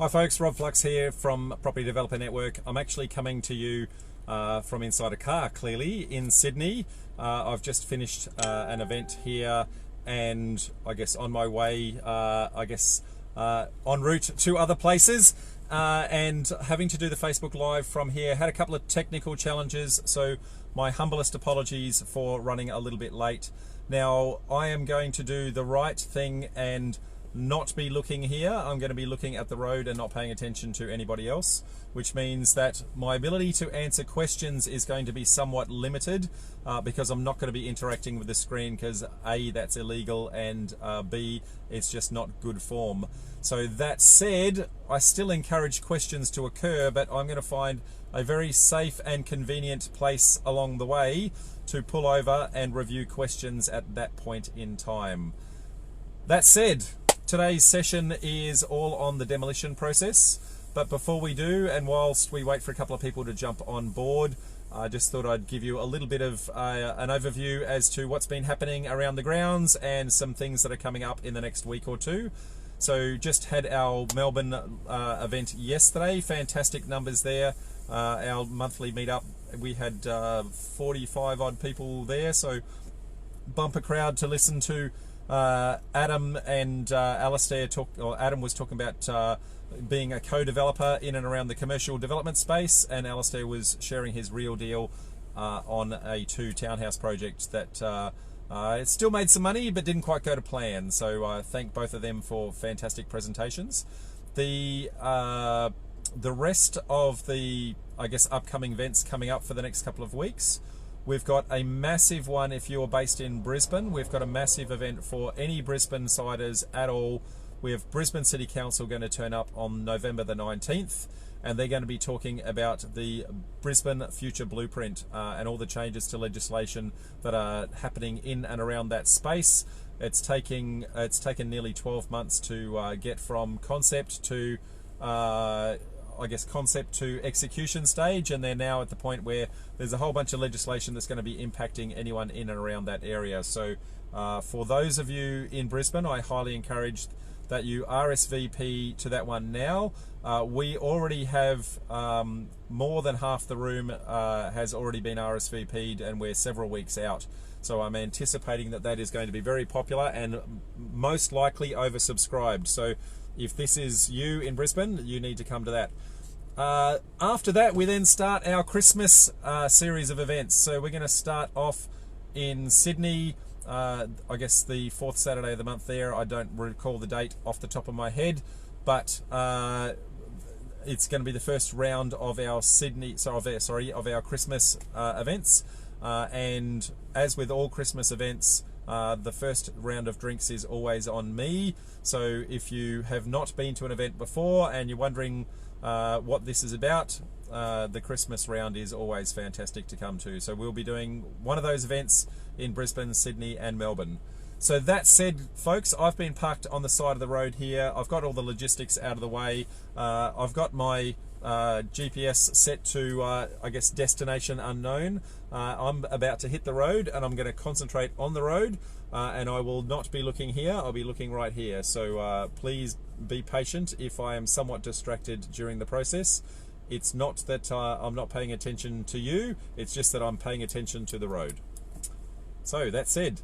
Hi folks, Rob Flux here from Property Developer Network. I'm actually coming to you from inside a car, clearly, in Sydney. I've just finished an event here and I guess on my way, en route to other places and having to do the Facebook Live from here. Had a couple of technical challenges, so my humblest apologies for running a little bit late. Now, I am going to do the right thing and not be looking here. I'm going to be looking at the road and not paying attention to anybody else, which means that my ability to answer questions is going to be somewhat limited because I'm not going to be interacting with the screen because A, that's illegal, and B, it's just not good form. So that said, I still encourage questions to occur, but I'm going to find a very safe and convenient place along the way to pull over and review questions at that point in time. That said, today's session is all on the demolition process, but before we do, and whilst we wait for a couple of people to jump on board, I just thought I'd give you a little bit of an overview as to what's been happening around the grounds and some things that are coming up in the next week or two. So just had our Melbourne event yesterday, fantastic numbers there. Our monthly meetup, we had 45 odd people there, so bumper crowd to listen to Adam and Alistair Adam was talking about being a co-developer in and around the commercial development space, and Alistair was sharing his real deal on a 2 townhouse project that it still made some money but didn't quite go to plan. So I thank both of them for fantastic presentations. The rest of the, I guess, upcoming events coming up for the next couple of weeks. We've got a massive one if you're based in Brisbane. We've got a massive event for any Brisbane-siders at all. We have Brisbane City Council going to turn up on November the 19th, and they're going to be talking about the Brisbane Future Blueprint and all the changes to legislation that are happening in and around that space. It's taken nearly 12 months to get from concept to concept to execution stage, and they're now at the point where there's a whole bunch of legislation that's going to be impacting anyone in and around that area. So for those of you in Brisbane, I highly encourage that you RSVP to that one now. We already have more than half the room has already been RSVP'd, and we're several weeks out. So I'm anticipating that that is going to be very popular and most likely oversubscribed. So if this is you in Brisbane, you need to come to that. After that, we then start our Christmas series of events. So we're going to start off in Sydney, I guess the 4th Saturday of the month there. I don't recall the date off the top of my head, but it's going to be the first round of our of our Christmas events. And as with all Christmas events, the first round of drinks is always on me. So if you have not been to an event before and you're wondering what this is about, the Christmas round is always fantastic to come to. So we'll be doing one of those events in Brisbane, Sydney and Melbourne. So that said, folks, I've been parked on the side of the road here. I've got all the logistics out of the way. I've got my GPS set to, I guess, destination unknown. I'm about to hit the road and I'm going to concentrate on the road, and I will not be looking here. I'll be looking right here. So please be patient if I am somewhat distracted during the process. It's not that I'm not paying attention to you, it's just that I'm paying attention to the road. So that said,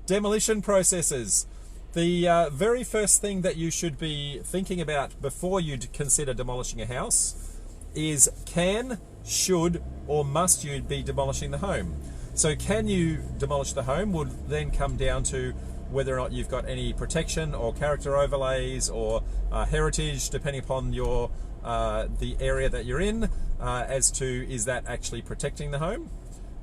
demolition processes. The very first thing that you should be thinking about before you consider demolishing a house is can, should, or must you be demolishing the home? So can you demolish the home would then come down to whether or not you've got any protection or character overlays or heritage, depending upon your the area that you're in, as to is that actually protecting the home?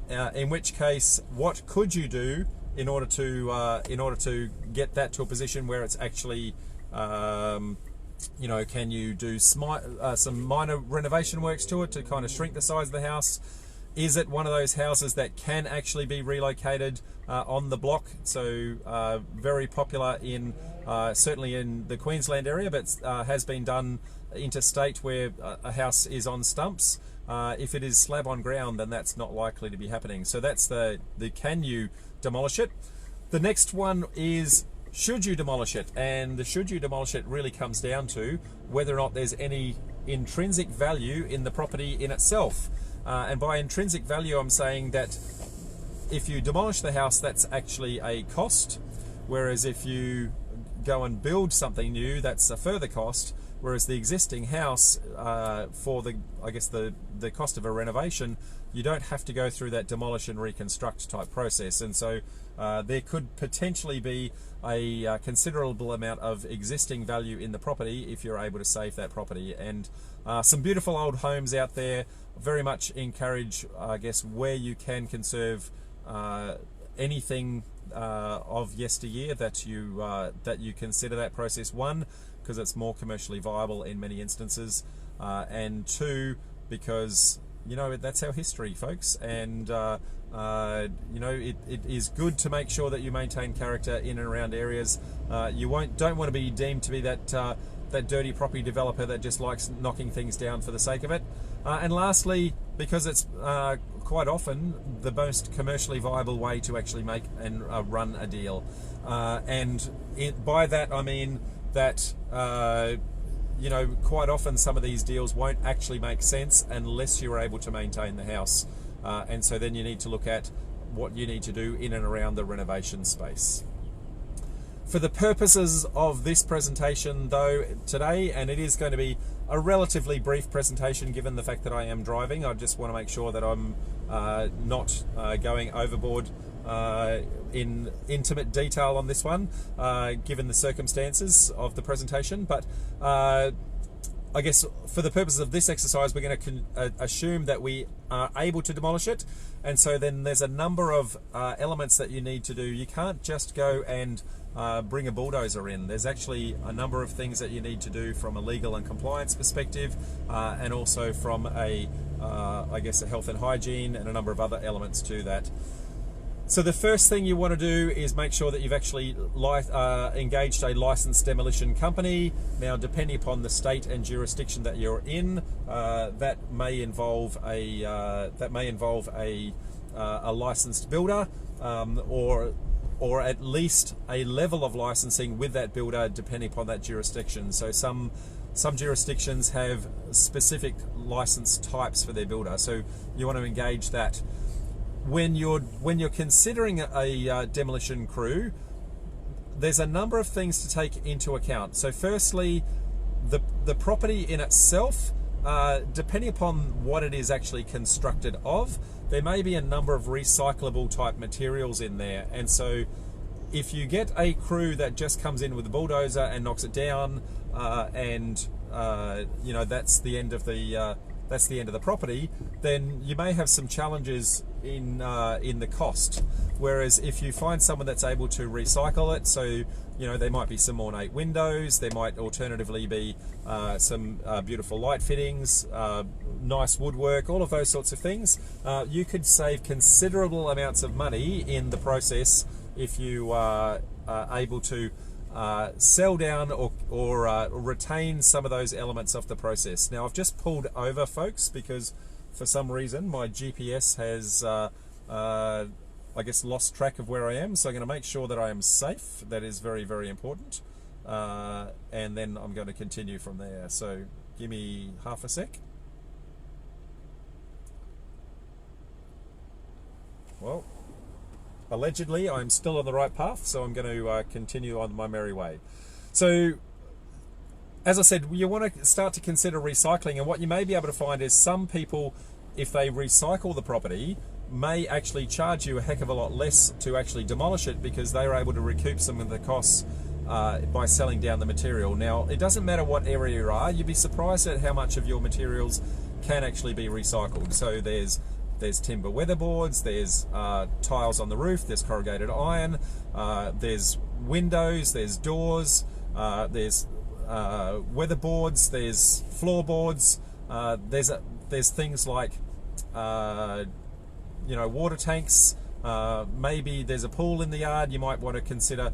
In which case, what could you do in order to get that to a position where it's actually, you know, can you do some minor renovation works to it to kind of shrink the size of the house? Is it one of those houses that can actually be relocated on the block? So very popular in certainly in the Queensland area, but has been done interstate where a house is on stumps. If it is slab on ground, then that's not likely to be happening. So that's the can you demolish it. The next one is should you demolish it? And the should you demolish it really comes down to whether or not there's any intrinsic value in the property in itself. And by intrinsic value, I'm saying that if you demolish the house, that's actually a cost, whereas if you go and build something new, that's a further cost. Whereas the existing house, for the cost of a renovation, you don't have to go through that demolish and reconstruct type process. And so there could potentially be a considerable amount of existing value in the property if you're able to save that property. And some beautiful old homes out there. Very much encourage, I guess, where you can conserve anything of yesteryear that you consider that process. One, because it's more commercially viable in many instances, and two, because that's our history, folks, and it is good to make sure that you maintain character in and around areas. You don't want to be deemed to be that dirty property developer that just likes knocking things down for the sake of it. And lastly, because it's quite often the most commercially viable way to actually make and run a deal. By that I mean that quite often some of these deals won't actually make sense unless you're able to maintain the house. And so then you need to look at what you need to do in and around the renovation space. For the purposes of this presentation though today, and it is going to be a relatively brief presentation given the fact that I am driving, I just want to make sure that I'm not going overboard in intimate detail on this one, given the circumstances of the presentation. But I guess for the purposes of this exercise, we're going to assume that we are able to demolish it. And so then there's a number of elements that you need to do. You can't just go and bring a bulldozer in. There's actually a number of things that you need to do from a legal and compliance perspective, and also from a health and hygiene and a number of other elements to that. So the first thing you want to do is make sure that you've actually engaged a licensed demolition company. Now, depending upon the state and jurisdiction that you're in, that may involve a licensed builder, or at least a level of licensing with that builder, depending upon that jurisdiction. So some jurisdictions have specific license types for their builder, so you want to engage that. When you're considering a demolition crew, there's a number of things to take into account. So firstly, the property in itself, depending upon what it is actually constructed of, there may be a number of recyclable type materials in there. And so if you get a crew that just comes in with a bulldozer and knocks it down, that's the end of the property, then you may have some challenges in the cost. Whereas if you find someone that's able to recycle it, so there might be some ornate windows, there might alternatively be some beautiful light fittings, nice woodwork, all of those sorts of things, you could save considerable amounts of money in the process if you are able to sell down or retain some of those elements of the process. Now, I've just pulled over, folks, because for some reason my GPS has lost track of where I am, so I'm going to make sure that I am safe. That is very, very important, and then I'm going to continue from there. So give me half a sec. Well, allegedly I'm still on the right path, so I'm going to continue on my merry way. So as I said, you want to start to consider recycling, and what you may be able to find is some people, if they recycle the property, may actually charge you a heck of a lot less to actually demolish it, because they're able to recoup some of the costs by selling down the material. Now, it doesn't matter what area you are, you'd be surprised at how much of your materials can actually be recycled. So there's timber weatherboards, there's tiles on the roof, there's corrugated iron, there's windows, there's doors, there's weatherboards, there's floorboards, there's things like water tanks. Maybe there's a pool in the yard. You might want to consider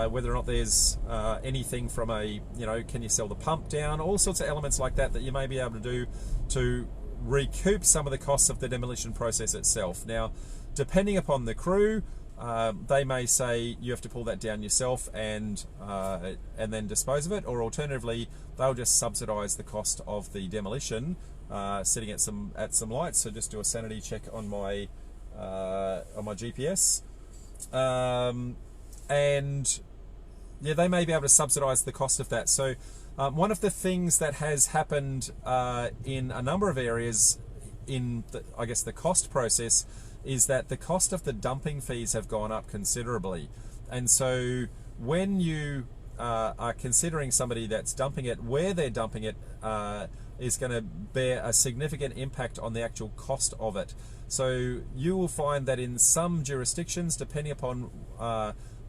whether or not there's anything from can you sell the pump down? All sorts of elements like that you may be able to do to recoup some of the costs of the demolition process itself. Now, depending upon the crew, they may say you have to pull that down yourself and then dispose of it, or alternatively they'll just subsidise the cost of the demolition, sitting at some lights. So just do a sanity check on my GPS, and yeah, they may be able to subsidise the cost of that. So one of the things that has happened in a number of areas in I guess the cost process is that the cost of the dumping fees have gone up considerably. And so when you are considering somebody that's dumping it, where they're dumping it is going to bear a significant impact on the actual cost of it. So you will find that in some jurisdictions, depending upon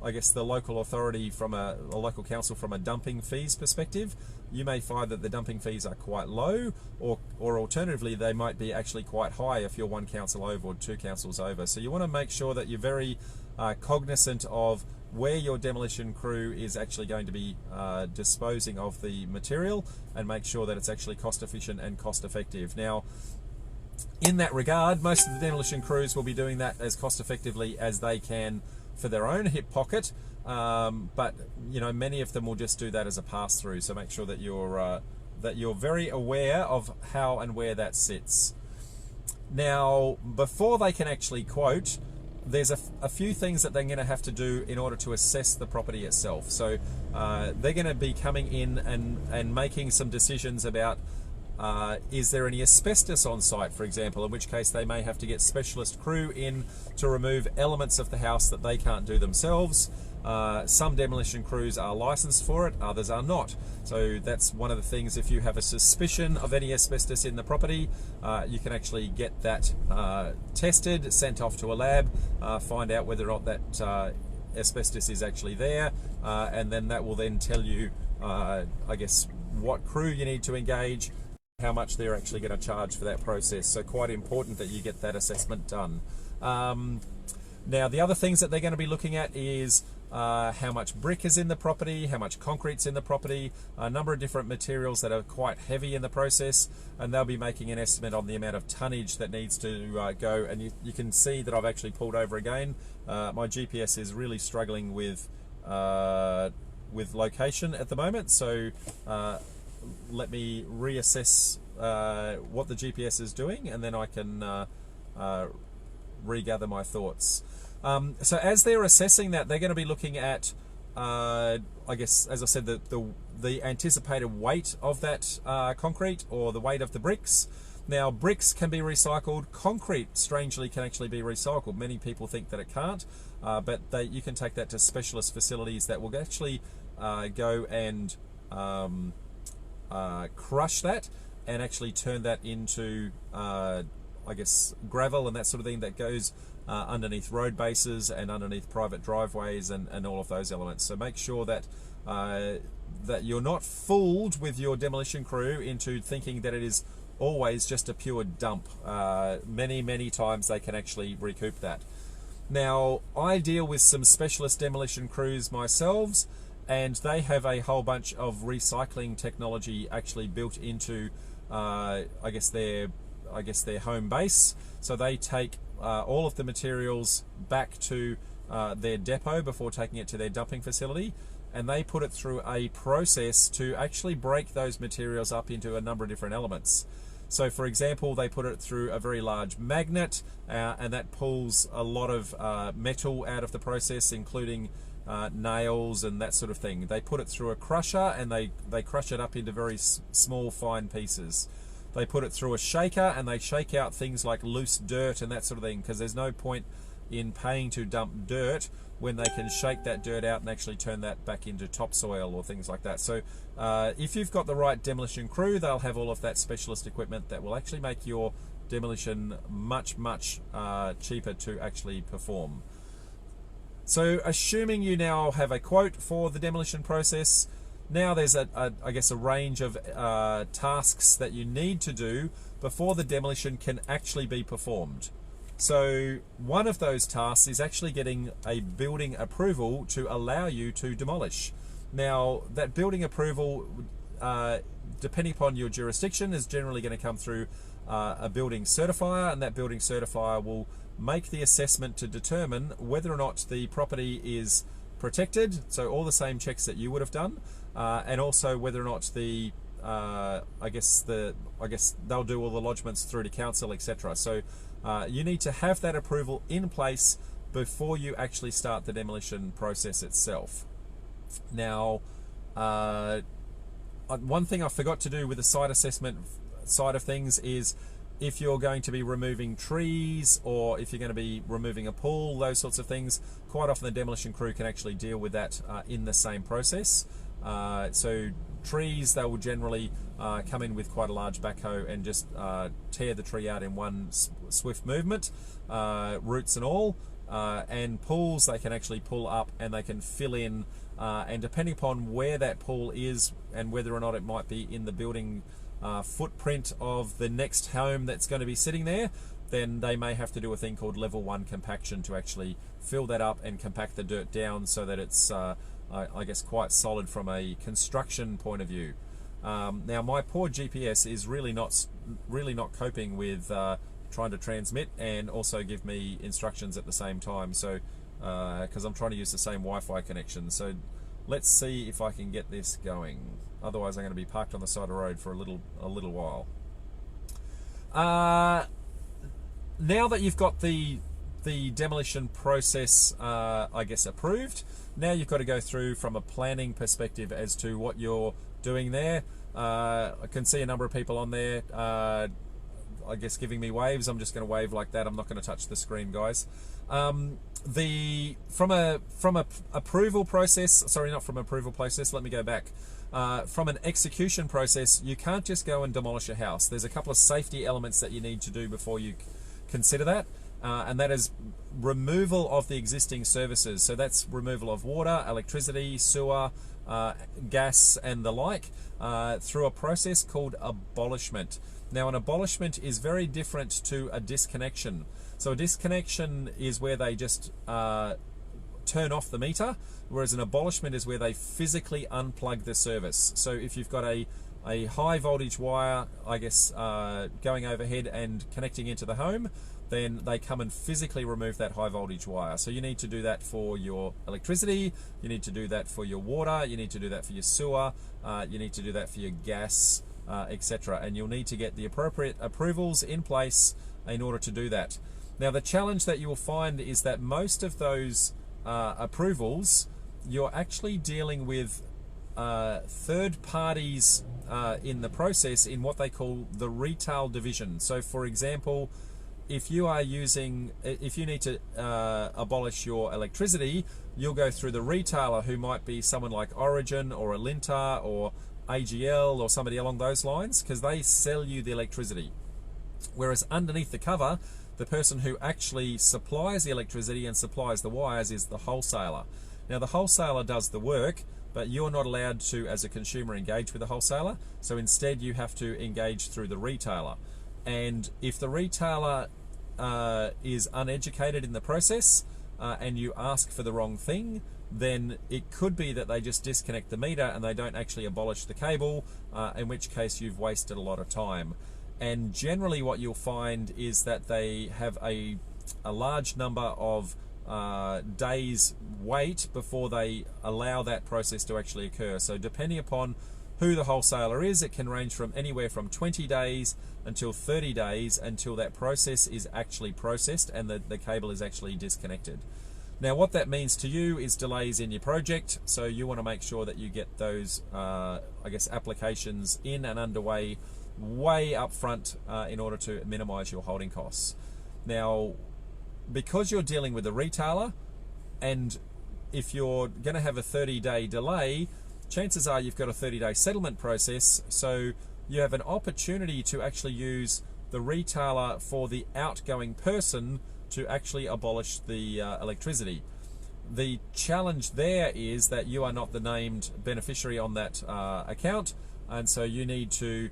I guess the local authority from a local council from a dumping fees perspective, you may find that the dumping fees are quite low, or alternatively they might be actually quite high if you're one council over or two councils over. So you want to make sure that you're very cognizant of where your demolition crew is actually going to be disposing of the material, and make sure that it's actually cost efficient and cost effective. Now, in that regard, most of the demolition crews will be doing that as cost effectively as they can for their own hip pocket, but you know, many of them will just do that as a pass-through. So make sure that you're very aware of how and where that sits. Now, before they can actually quote, there's a few things that they're going to have to do in order to assess the property itself. So they're going to be coming in and making some decisions about is there any asbestos on site, for example, in which case they may have to get specialist crew in to remove elements of the house that they can't do themselves. Some demolition crews are licensed for it, others are not. So that's one of the things. If you have a suspicion of any asbestos in the property, you can actually get that tested, sent off to a lab, find out whether or not that asbestos is actually there, and then that will then tell you, I guess, what crew you need to engage, how much they're actually going to charge for that process. So quite important that you get that assessment done. Now, the other things that they're going to be looking at is how much brick is in the property, how much concrete's in the property, a number of different materials that are quite heavy in the process, and they'll be making an estimate on the amount of tonnage that needs to go. And you can see that I've actually pulled over again. My GPS is really struggling with location at the moment, so let me reassess what the GPS is doing, and then I can regather my thoughts. So as they're assessing that, they're going to be looking at, I guess, as I said, the anticipated weight of that concrete, or the weight of the bricks. Now, bricks can be recycled. Concrete, strangely, can actually be recycled. Many people think that it can't, but you can take that to specialist facilities that will actually go and crush that and actually turn that into, I guess, gravel and that sort of thing that goes underneath road bases and underneath private driveways and all of those elements. So make sure that that you're not fooled with your demolition crew into thinking that it is always just a pure dump. Many times they can actually recoup that. Now, I deal with some specialist demolition crews myself, and they have a whole bunch of recycling technology actually built into I guess their home base. So they take all of the materials back to their depot before taking it to their dumping facility, and they put it through a process to actually break those materials up into a number of different elements. So for example, they put it through a very large magnet, and that pulls a lot of metal out of the process, including nails and that sort of thing. They put it through a crusher, and they crush it up into very small, fine pieces. They put it through a shaker, and they shake out things like loose dirt and that sort of thing, because there's no point in paying to dump dirt when they can shake that dirt out and actually turn that back into topsoil or things like that. So if you've got the right demolition crew, they'll have all of that specialist equipment that will actually make your demolition much cheaper to actually perform. So assuming you now have a quote for the demolition process, now there's I guess a range of tasks that you need to do before the demolition can actually be performed. So one of those tasks is actually getting a building approval to allow you to demolish. Now, that building approval depending upon your jurisdiction, is generally going to come through a building certifier, and that building certifier will make the assessment to determine whether or not the property is protected, so all the same checks that you would have done, and also whether or not the I guess they'll do all the lodgements through to council, etc. So you need to have that approval in place before you actually start the demolition process itself. Now, one thing I forgot to do with the site assessment side of things is, if you're going to be removing trees, or if you're going to be removing a pool, those sorts of things, quite often the demolition crew can actually deal with that in the same process. So trees, they will generally come in with quite a large backhoe and just tear the tree out in one swift movement, roots and all. And pools, they can actually pull up and they can fill in, and depending upon where that pool is and whether or not it might be in the building footprint of the next home that's going to be sitting there, then they may have to do a thing called level 1 compaction to actually fill that up and compact the dirt down so that it's I guess quite solid from a construction point of view. Now, my poor GPS is really not coping with trying to transmit and also give me instructions at the same time, so because I'm trying to use the same Wi-Fi connection. So let's see if I can get this going. Otherwise, I'm going to be parked on the side of the road for a little while. Now that you've got the demolition process, I guess, approved, now you've got to go through from a planning perspective as to what you're doing there. I can see a number of people on there, I guess, giving me waves. I'm just going to wave like that. I'm not going to touch the screen, guys. From a approval process, sorry, not from approval process, let me go back. From an execution process, you can't just go and demolish a house. There's a couple of safety elements that you need to do before you consider that, and that is removal of the existing services. So that's removal of water, electricity, sewer, gas, and the like, through a process called abolishment. Now, an abolishment is very different to a disconnection. So a disconnection is where they just turn off the meter, whereas an abolishment is where they physically unplug the service. So if you've got a high voltage wire, I guess, going overhead and connecting into the home, then they come and physically remove that high voltage wire. So you need to do that for your electricity, you need to do that for your water, you need to do that for your sewer, you need to do that for your gas, etc. And you'll need to get the appropriate approvals in place in order to do that. Now, the challenge that you will find is that most of those approvals, you're actually dealing with third parties in the process in what they call the retail division. So, for example, if you need to abolish your electricity, you'll go through the retailer, who might be someone like Origin or Alinta or AGL or somebody along those lines, because they sell you the electricity. Whereas underneath the cover, the person who actually supplies the electricity and supplies the wires is the wholesaler. Now, the wholesaler does the work, but you're not allowed to, as a consumer, engage with the wholesaler. So instead, you have to engage through the retailer. And if the retailer is uneducated in the process, and you ask for the wrong thing, then it could be that they just disconnect the meter and they don't actually abolish the cable, in which case you've wasted a lot of time. And generally what you'll find is that they have a large number of days wait before they allow that process to actually occur. So depending upon who the wholesaler is, it can range from anywhere from 20 days until 30 days until that process is actually processed and the cable is actually disconnected. Now, what that means to you is delays in your project, so you want to make sure that you get those, I guess, applications in and underway way up front in order to minimize your holding costs. Now, because you're dealing with a retailer, and if you're going to have a 30-day delay, chances are you've got a 30-day settlement process, so you have an opportunity to actually use the retailer for the outgoing person to actually abolish the electricity. The challenge there is that you are not the named beneficiary on that account, and so you need to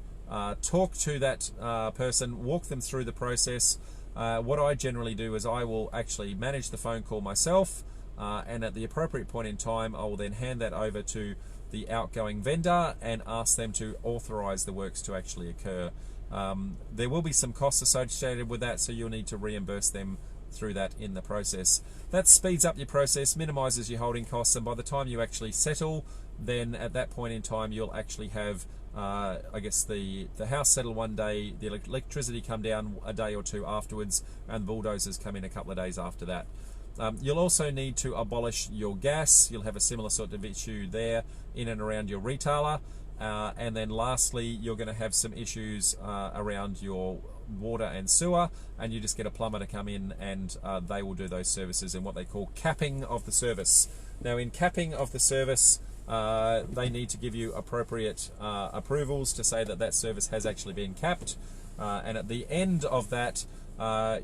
talk to that person, walk them through the process. What I generally do is I will actually manage the phone call myself, and at the appropriate point in time, I will then hand that over to the outgoing vendor and ask them to authorize the works to actually occur. There will be some costs associated with that, so you'll need to reimburse them through that in the process. That speeds up your process, minimizes your holding costs, and by the time you actually settle, then at that point in time you'll actually have I guess the house settle one day, the electricity come down a day or two afterwards, and bulldozers come in a couple of days after that. You'll also need to abolish your gas. You'll have a similar sort of issue there in and around your retailer. And then lastly, you're going to have some issues around your water and sewer, and you just get a plumber to come in, and they will do those services in what they call capping of the service. Now, in capping of the service, they need to give you appropriate approvals to say that that service has actually been capped. And at the end of that,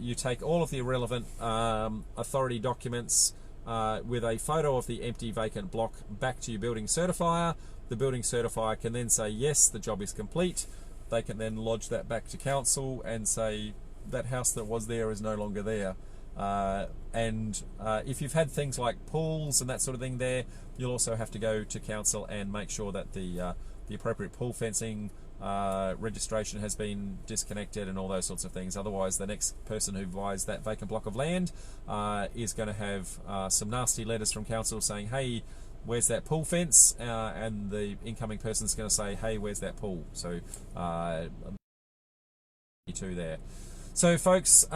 you take all of the relevant authority documents with a photo of the empty vacant block back to your building certifier. The building certifier can then say, yes, the job is complete. They can then lodge that back to council and say that house that was there is no longer there. And if you've had things like pools and that sort of thing there, you'll also have to go to council and make sure that the appropriate pool fencing registration has been disconnected and all those sorts of things. Otherwise, the next person who buys that vacant block of land is going to have some nasty letters from council saying, hey, where's that pool fence? And the incoming person's going to say, hey, where's that pool? So, two there. So, folks, it's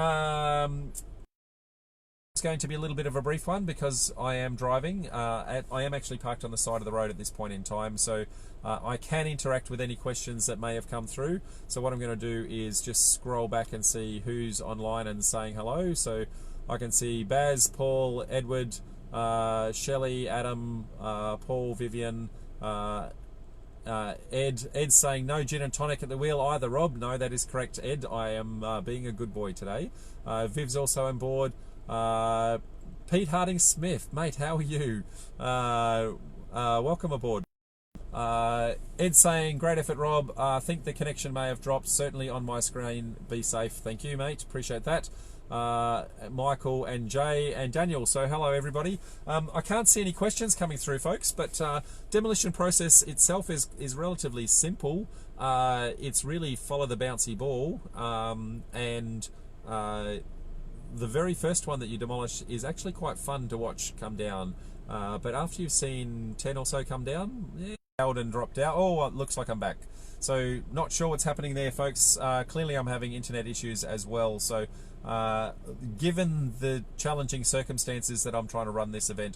going to be a little bit of a brief one because I am driving. I am actually parked on the side of the road at this point in time, so I can interact with any questions that may have come through. So what I'm going to do is just scroll back and see who's online and saying hello. So I can see Baz, Paul, Edward, Shelley, Adam, Paul, Vivian, Ed's saying no gin and tonic at the wheel either, Rob. No, that is correct, Ed. I am being a good boy today. Viv's also on board. Pete Harding Smith, mate, how are you? Welcome aboard. Ed saying, great effort, Rob. I think the connection may have dropped, certainly on my screen. Be safe. Thank you, mate. Appreciate that. Michael and Jay and Daniel. So hello, everybody. I can't see any questions coming through, folks, but demolition process itself is relatively simple. It's really follow the bouncy ball, and the very first one that you demolish is actually quite fun to watch come down. But after you've seen 10 or so come down, yeah, and dropped out. Oh, it looks like I'm back. So not sure what's happening there, folks. Clearly I'm having internet issues as well. So given the challenging circumstances that I'm trying to run this event